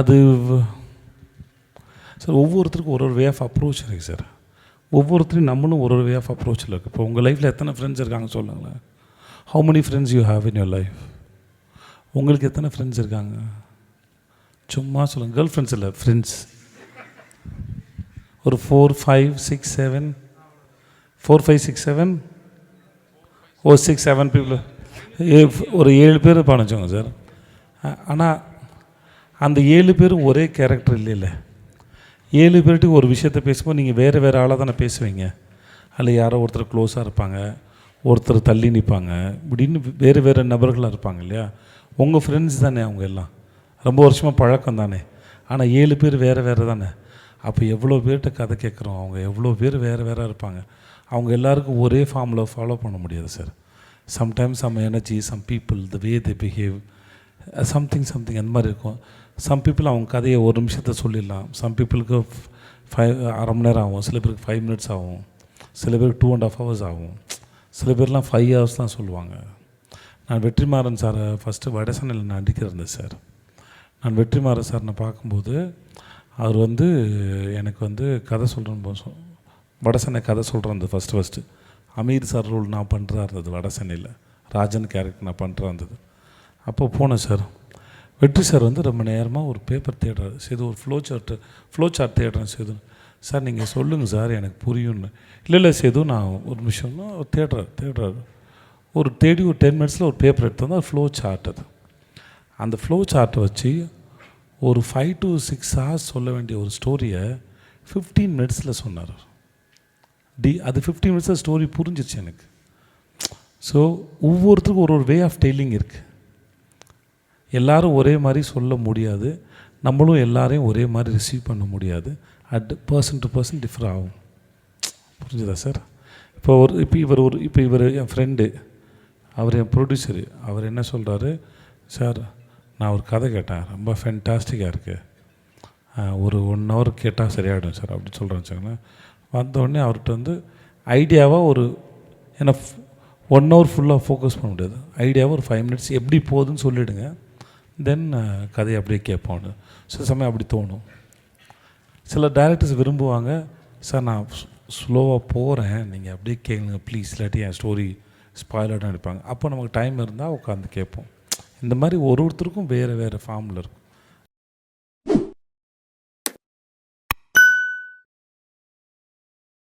அது சார் ஒவ்வொருத்தருக்கும் ஒரு வே ஆஃப் அப்ரோச் இருக்குது சார். ஒவ்வொருத்தரையும் நம்மளும் ஒரு வே ஆஃப் அப்ரோச்சில் இருக்குது. இப்போ உங்கள் லைஃப்பில் எத்தனை ஃப்ரெண்ட்ஸ் இருக்காங்க சொல்லுங்களேன். How many friends you have in your life? உங்களுக்கு எத்தனை ஃப்ரெண்ட்ஸ் இருக்காங்க? சும்மா சொல்லுங்கள். கேர்ள் ஃப்ரெண்ட்ஸ் இல்லை, ஃப்ரெண்ட்ஸ். ஒரு 4, 5, 6, 7, 4, 5, 6, 7, 6, 7 பீப்புள், ஒரு 7 பேர் இருப்பான்னு வச்சுக்கோங்க சார். ஆனால் அந்த 7 பேரும் ஒரே கேரக்டர் இல்லைல்ல. 7 பேர்கிட்ட ஒரு விஷயத்த பேசும்போது நீங்கள் வேறு வேறு ஆளாக தானே பேசுவீங்க. அதில் யாரோ ஒருத்தர் க்ளோஸாக இருப்பாங்க, ஒருத்தர் தள்ளி நிற்பாங்க, இப்படின்னு வேறு வேறு நபர்களாக இருப்பாங்க இல்லையா. உங்கள் ஃப்ரெண்ட்ஸ் தானே அவங்க எல்லாம், ரொம்ப வருஷமாக பழக்கம் தானே. ஆனால் 7 பேர் வேறு வேறு தானே. அப்போ எவ்வளோ பேர்கிட்ட கதை கேட்குறோம், அவங்க எவ்வளோ பேர் வேறு வேறு இருப்பாங்க. அவங்க எல்லாருக்கும் ஒரே ஃபார்மில் ஃபாலோ பண்ண முடியாது sir. Sometimes some energy, some people, the way they behave, something அந்த மாதிரி இருக்கும். சம் பீப்புள் அவங்க கதையை ஒரு நிமிஷத்தை சொல்லிடலாம். சம் பீப்புளுக்கு 1/2 மணி நேரம் ஆகும், சில பேருக்கு 5 minutes ஆகும், சில பேருக்கு 2.5 hours ஆகும், சில பேர்லாம் 5 hours தான் சொல்லுவாங்க. நான் வெற்றிமாறன் சாரை ஃபஸ்ட்டு வடசனையில் நான் நடிக்கிறேன் சார். நான் வெற்றிமாறன் சார் நான் பார்க்கும்போது அவர் எனக்கு கதை சொல்கிறேன்னு வடசென்னை கதை சொல்கிறேன். ஃபஸ்ட்டு அமீர் சார் ரோல் நான் பண்ணுறா இருந்தது வடசென்னையில், ராஜன் கேரக்டர் நான் பண்ணுறா இருந்தது. அப்போ போனேன் சார். வெற்றி சார் ரொம்ப நேரமாக ஒரு பேப்பர் தேடுறாரு. சேது ஒரு ஃப்ளோ சார்ட் தேடுறேன் சேது. சார் நீங்கள் சொல்லுங்கள் சார் எனக்கு புரியும்னு. இல்லை சேது நான் ஒரு நிமிஷம்னா தேடுறாரு. ஒரு 10 minutesல ஒரு பேப்பர் எடுத்து வந்தால் ஃப்ளோ சார்ட். அந்த ஃப்ளோ சார்ட்டை வச்சு ஒரு 5 to 6 hours சொல்ல வேண்டிய ஒரு ஸ்டோரியை 15 minutesல சொன்னார். அது 15 minutesல ஸ்டோரி புரிஞ்சிருச்சு எனக்கு. ஸோ ஒவ்வொருத்தருக்கும் ஒரு வே ஆஃப் டெய்லிங் இருக்குது. எல்லோரும் ஒரே மாதிரி சொல்ல முடியாது, நம்மளும் எல்லாரையும் ஒரே மாதிரி ரிசீவ் பண்ண முடியாது. பர்சன் டு பர்சன் டிஃபர் ஆகும். புரிஞ்சுதா சார்? இப்போ இவர் என் ஃப்ரெண்டு, அவர் என் ப்ரொடியூசரு. அவர் என்ன சொல்கிறாரு, சார் நான் ஒரு கதை கேட்டேன், ரொம்ப ஃபென்டாஸ்டிக்காக இருக்குது, ஒரு 1 hour கேட்டால் சரியாயிடும் சார் அப்படின்னு சொல்கிறேன்னு வச்சுக்கோங்களேன். வந்தோடனே அவர்கிட்ட ஐடியாவாக ஏன்னா 1 hour ஃபுல்லாக ஃபோக்கஸ் பண்ண முடியாது. ஐடியாவாக ஒரு 5 minutes எப்படி போகுதுன்னு சொல்லிவிடுங்க. தென் கதையை அப்படியே கேட்போம். சில சமயம் அப்படி தோணும். சில டைரக்டர்ஸ் விரும்புவாங்க, சார் நான் ஸ்லோவாக போகிறேன், நீங்கள் அப்படியே கேளுங்க ப்ளீஸ், இல்லாட்டி என் ஸ்டோரி ஸ்பாயிலாக நினைப்பாங்க. அப்போ நமக்கு டைம் இருந்தால் உட்காந்து கேட்போம். இந்த மாதிரி ஒருத்தருக்கும் வேறு ஃபார்மில் இருக்கும்.